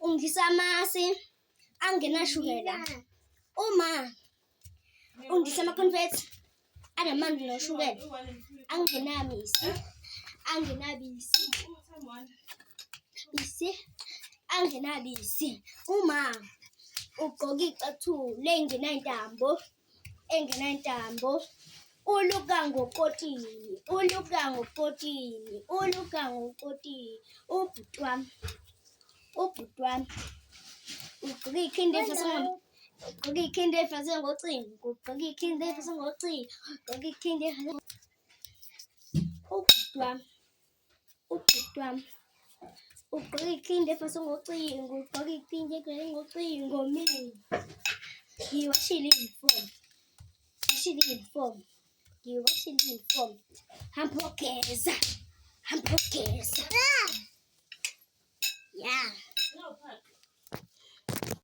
ungisamasi angenashukela. Uma ungisama-confetti anamanzi noshukela. Angenabisi. Angenabisi. Uma ugqoka icathulo engenantambo. Uluka ngokotini. Ubhuti wami. Ugqoka ikhindi efase ngocingo. Ubhuti wami. Ugqoka ikhindi efase ngocingo. Mina. Ngiwashile iyunifomu. Hamba ogeza. Yeah.